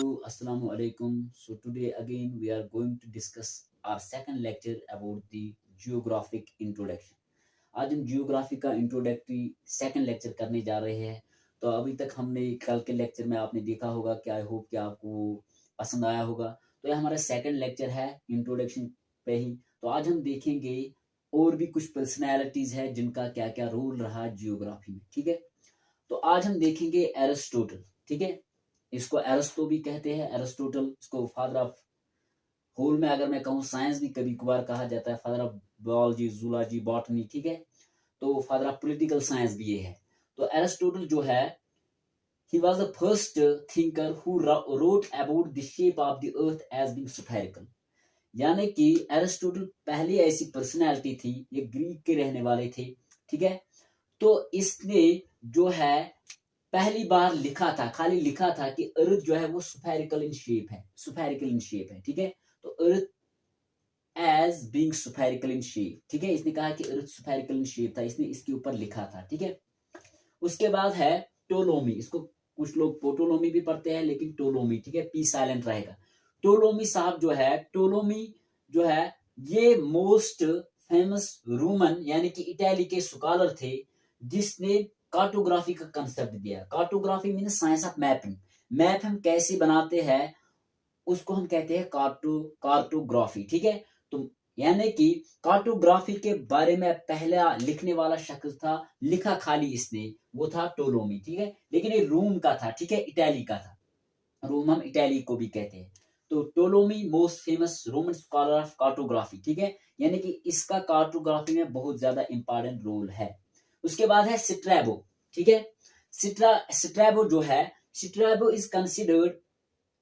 Assalamu alaikum. So today again we are going to discuss our second lecture about the geographic introduction. आज हम geography का introductory second lecture करने जा रहे हैं। तो अभी तक हमने कल के लेक्चर में आपने देखा होगा कि आई होप कि आपको पसंद आया होगा। तो ये हमारा सेकंड लेक्चर है इंट्रोडक्शन पे ही। तो आज हम देखेंगे और भी कुछ पर्सनैलिटीज है जिनका क्या क्या रोल रहा जियोग्राफी में। ठीक है, तो आज हम देखेंगे एरिस्टोटल। ठीक है, इसको एरिस्टो भी कहते हैं, एरिस्टोटल। इसको फादर ऑफ होल में अगर मैं कहूँ साइंस भी कभी कभार कहा जाता है, father of biology, zoology, botany. ठीक है, तो फादर ऑफ पॉलिटिकल साइंस भी ये है। तो एरिस्टोटल जो है, he was the first thinker who wrote about the shape of the earth as being spherical। यानी कि एरिस्टोटल पहली ऐसी पर्सनैलिटी थी, ये ग्रीक के रहने वाले थे। ठीक है, तो इसने जो है पहली बार लिखा था, खाली लिखा था कि अर्थ जो है वो स्फेरिकल इन शेप है, स्फेरिकल इन शेप है। ठीक है, तो earth as being spherical in shape. ठीक है, इसने कहा कि अर्थ स्फेरिकल इन शेप था, इसने इसके ऊपर लिखा था। ठीक है, उसके बाद है टोलोमी। इसको कुछ लोग पोटोलोमी भी पढ़ते हैं, लेकिन टोलोमी, ठीक है, पी साइलेंट रहेगा। टोलोमी साहब जो है, टोलोमी जो है ये मोस्ट फेमस रोमन यानी कि इटली के स्कॉलर थे, जिसने कार्टोग्राफी का कंसेप्ट दिया। Cartography mean science of mapping. Map हम कैसे बनाते हैं उसको हम कहते हैं कार्टोग्राफी। ठीक है, तो यानी कि कार्टोग्राफी के बारे में पहला लिखने वाला शख्स था, लिखा खाली इसने, वो था टोलोमी। ठीक है, लेकिन ये रोम का था। ठीक है, इटली का था। रोम हम इटली को भी कहते हैं। तो Ptolemy most famous Roman scholar of cartography. ठीक है, यानी कि इसका कार्टोग्राफी में बहुत ज्यादा इंपॉर्टेंट रोल है। उसके बाद है स्ट्रैबो। ठीक है, स्ट्रैबो जो है, Strabo is considered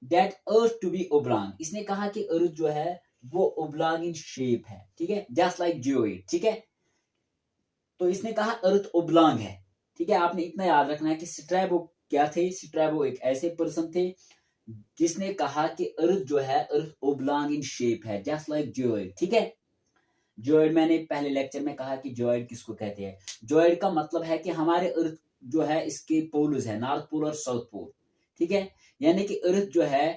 that earth to be oblong. इसने कहा कि अर्थ जो है वो ओब्लांग इन शेप है। ठीक है, जस्ट लाइक जियोइड। ठीक है, तो इसने कहा अर्थ ओब्लांग है। ठीक है, आपने इतना याद रखना है कि स्ट्रैबो क्या थे। स्ट्रैबो एक ऐसे पर्सन थे जिसने कहा कि अर्थ जो है अर्थ ओब्लांग इन शेप है, जस्ट लाइक जियोइड। ठीक है, जियोइड मैंने पहले लेक्चर में कहा कि जियोइड किसको कहते हैं। जियोइड का मतलब है कि हमारे अर्थ जो है इसके पोल्स है, नॉर्थ पोल और साउथ पोल। ठीक है, यानी कि अर्थ जो है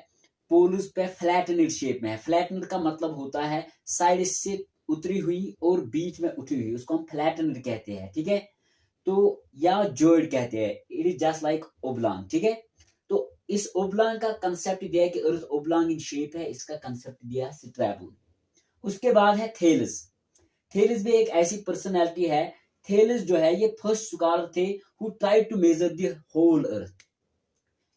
पोल्स पे फ्लैटनेड शेप में है। फ्लैटनेड का मतलब होता है साइड से उतरी हुई और बीच में उठी हुई, उसको हम फ्लैटनेड कहते हैं। ठीक है, तो या जियोइड कहते हैं। It is just like oblong. ठीक है, तो इस ओब्लांग का कंसेप्ट दिया है कि अर्थ ओब्लांग इन शेप है, इसका कंसेप्ट दिया है स्ट्रैबो। उसके बाद है थेलस। थेलस भी एक ऐसी पर्सनैलिटी है। थेलस जो है ये फर्स्ट स्कॉलर थे who tried to measure the whole earth.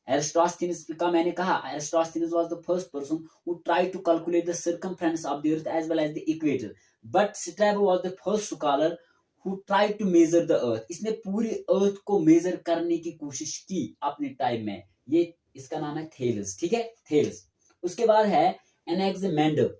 Eratosthenes का मैंने कहा, Eratosthenes was the first person who tried to calculate the circumference of the earth as well as the equator, but Strabo was the first scholar who tried to measure the earth. इसने पूरी अर्थ को major करने की कोशिश की अपने time में। ये इसका नाम है थेलस। ठीक है, थेलस। उसके बाद है एनेक्सिमेंडर।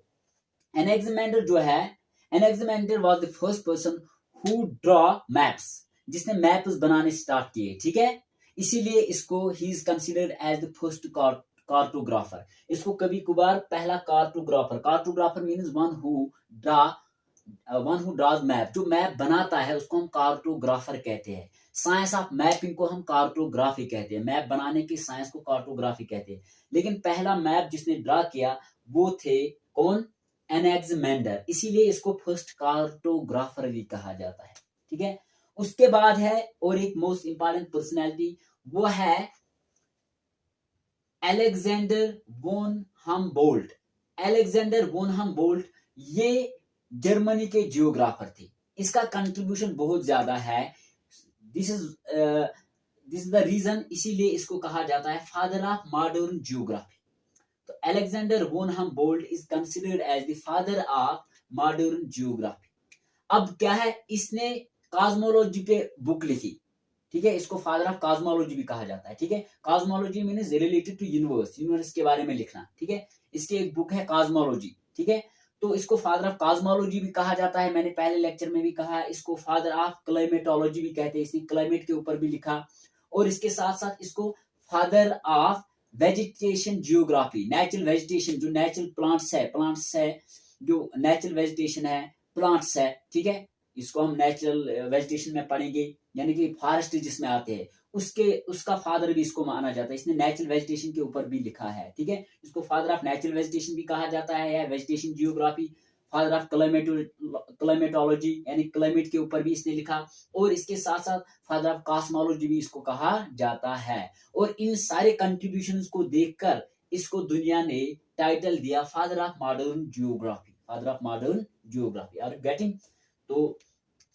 एनेक्सिमेंडर जो है, Anaximander was the first person who draw maps, जिसने मैप्स बनाने स्टार्ट किए। ठीक है, इसीलिए इसको ही is considered as the first cartographer. इसको कभी कभार पहला cartographer, cartographer means one who draws map, जो मैप बनाता है उसको हम कार्टोग्राफर कहते हैं। साइंस ऑफ मैपिंग को हम कार्टोग्राफी कहते हैं, मैप बनाने की साइंस को कार्टोग्राफी कहते हैं। लेकिन पहला मैप जिसने ड्रा किया वो थे कौन? एनेक्सिमेंडर, इसीलिए इसको फर्स्ट कार्टोग्राफर भी कहा जाता है। ठीक है, उसके बाद है और एक मोस्ट इंपॉर्टेंट पर्सनैलिटी, वो है Alexander von Humboldt. Alexander von Humboldt ये जर्मनी के जियोग्राफर थे। इसका कंट्रीब्यूशन बहुत ज्यादा है। दिस इज द रीजन, इसीलिए इसको कहा जाता है फादर ऑफ मॉडर्न जियोग्राफी। तो Alexander von Humboldt is considered as the father of modern geography. अब क्या है, इसने कॉस्मोलॉजी पे बुक लिखी। ठीक है, इसको फादर ऑफ कॉस्मोलॉजी भी कहा जाता है। ठीक है, cosmology means related to universe, universe के बारे में लिखना। ठीक है, इसकी एक बुक है कॉस्मोलॉजी। ठीक है, तो इसको फादर ऑफ कॉस्मोलॉजी भी कहा जाता है। मैंने पहले लेक्चर में भी कहा, इसको फादर ऑफ क्लाइमेटोलॉजी भी कहते हैं। इसने क्लाइमेट के ऊपर भी लिखा, और इसके साथ साथ इसको father of vegetation geography, natural vegetation, जो नेचुरल प्लांट्स है, जो नेचुरल वेजिटेशन है, प्लांट्स है। ठीक है, इसको हम नेचुरल वेजिटेशन में पढ़ेंगे। यानी कि फॉरेस्ट जिसमें आते हैं, उसका फादर भी इसको माना जाता है। इसने नेचुरल वेजिटेशन के ऊपर भी लिखा है, ठीक है। इसको फादर ऑफ नेचुरल वेजिटेशन भी कहा जाता है, या vegetation geography, father of climatology, यानी क्लाइमेट के ऊपर भी इसने लिखा, और इसके साथ साथ फादर ऑफ कॉस्मोलॉजी भी इसको कहा जाता है। और इन सारे कंट्रीब्यूशंस को देखकर इसको दुनिया ने टाइटल दिया father of modern geography, father of modern geography. Are getting? तो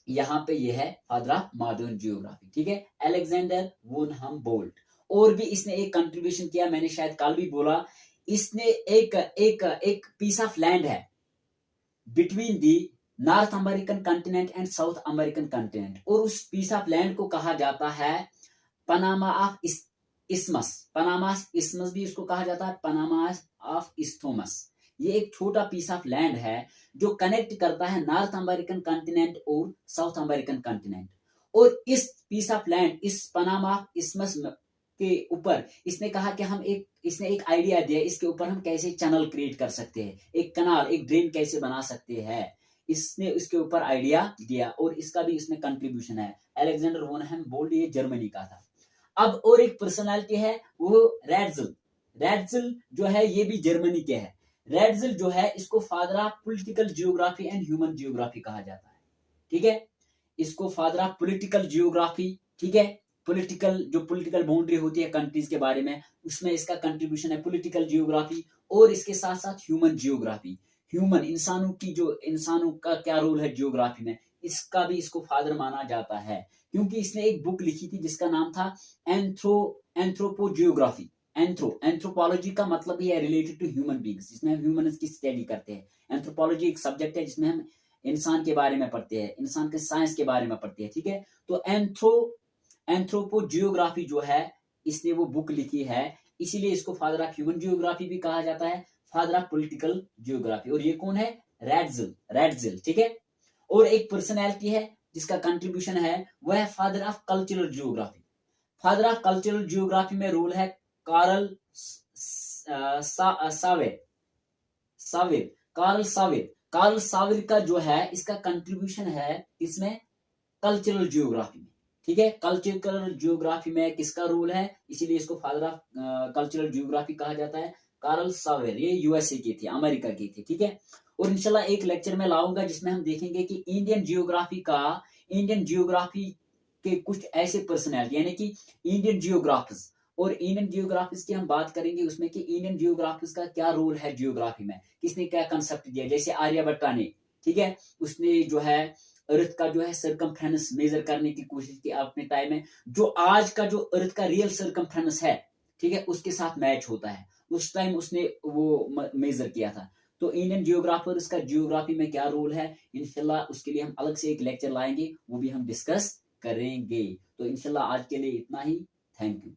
यहाँ पे ये है फादर ऑफ मॉडर्न जियोग्राफी, ठीक है, अलेक्जेंडर वुन हमबोल्ट। और भी इसने एक कंट्रीब्यूशन किया, मैंने शायद कल भी बोला, इसने एक पीस ऑफ लैंड है between the north American continent and south American continent, और उस पीस ऑफ लैंड को कहा जाता है पनामा ऑफ इस्मस। पनामा इस्मस भी इसको कहा जाता है पनामा ऑफ इस्थोमस। ये एक छोटा पीस ऑफ लैंड है जो कनेक्ट करता है नॉर्थ अमेरिकन कॉन्टिनेंट और साउथ अमेरिकन कॉन्टिनेंट। और इस पीस ऑफ लैंड, इस पनामा इस्मस के ऊपर इसने कहा कि इसने एक आइडिया दिया, इसके ऊपर हम कैसे चैनल क्रिएट कर सकते हैं, एक कनाल, एक ड्रेन कैसे बना सकते हैं, इसने इसके ऊपर आइडिया दिया, और इसका भी इसमें कंट्रीब्यूशन है। अलेक्जेंडर वोन हमबोल्ट ये जर्मनी का था। अब और एक पर्सनालिटी है वो रैट्जल। रैट्जल जो है ये भी जर्मनी के है। रैट्जल जो है इसको father of political geography and human geography कहा जाता है, ठीक है। इसको फादर ऑफ पॉलिटिकल जियोग्राफी, ठीक है, जो पॉलिटिकल बाउंड्री होती है कंट्रीज के बारे में, उसमें इसका कंट्रीब्यूशन है पॉलिटिकल जियोग्राफी। और इसके साथ साथ ह्यूमन जियोग्राफी, ह्यूमन इंसानों का क्या रोल है जियोग्राफी में, इसका भी इसको फादर माना जाता है, क्योंकि इसने एक बुक लिखी थी जिसका नाम था एंथ्रोपोजियोग्राफी। एंथ्रोपोलॉजी का मतलब ये है रिलेटेड टू ह्यूमन बींग्स, जिसमें हम ह्यूमंस की स्टडी करते हैं। एंथ्रोपोलॉजी एक सब्जेक्ट है जिसमें हम इंसान के बारे में पढ़ते हैं, इंसान के साइंस के बारे में पढ़ते हैं, ठीक है। तो एंथ्रोपोजियोग्राफी जो है इसने वो बुक लिखी है, इसीलिए इसको फादर ऑफ ह्यूमन जियोग्राफी भी कहा जाता है, फादर ऑफ पॉलिटिकल जियोग्राफी। और ये कौन है? रैट्जल, ठीक है। और एक पर्सनैलिटी है जिसका कंट्रीब्यूशन है, वह है father of cultural geography. Father of cultural geography में रोल है कार्ल साविर का जो है इसका कंट्रीब्यूशन है इसमें कल्चरल जियोग्राफी में, ठीक है। कल्चरल जियोग्राफी में किसका रोल है, इसीलिए इसको फादर ऑफ कल्चरल जियोग्राफी कहा जाता है। कार्ल साविर ये यूएसए की थी, अमेरिका की थी, ठीक है। और इंशाल्लाह एक लेक्चर में लाऊंगा जिसमें हम देखेंगे कि इंडियन जियोग्राफी के कुछ ऐसे पर्सनैलिटी, यानी कि इंडियन जियोग्राफर्स, और इंडियन जियोग्राफिस की हम बात करेंगे उसमें कि इंडियन जियोग्राफिस का क्या रोल है जियोग्राफी में, किसने क्या कंसेप्ट दिया। जैसे आर्यभट्टा ने, ठीक है, उसने जो है अर्थ का जो है सर्कमफ्रेंस मेजर करने की कोशिश की अपने टाइम में, जो आज का जो अर्थ का रियल सर्कमफ्रेंस है, ठीक है, उसके साथ मैच होता है, उस टाइम उसने वो मेजर किया था। तो इंडियन जियोग्राफर्स का जियोग्राफी में क्या रोल है, इंशाल्लाह उसके लिए हम अलग से एक लेक्चर लाएंगे, वो भी हम डिस्कस करेंगे। तो इंशाल्लाह आज के लिए इतना ही। Thank you.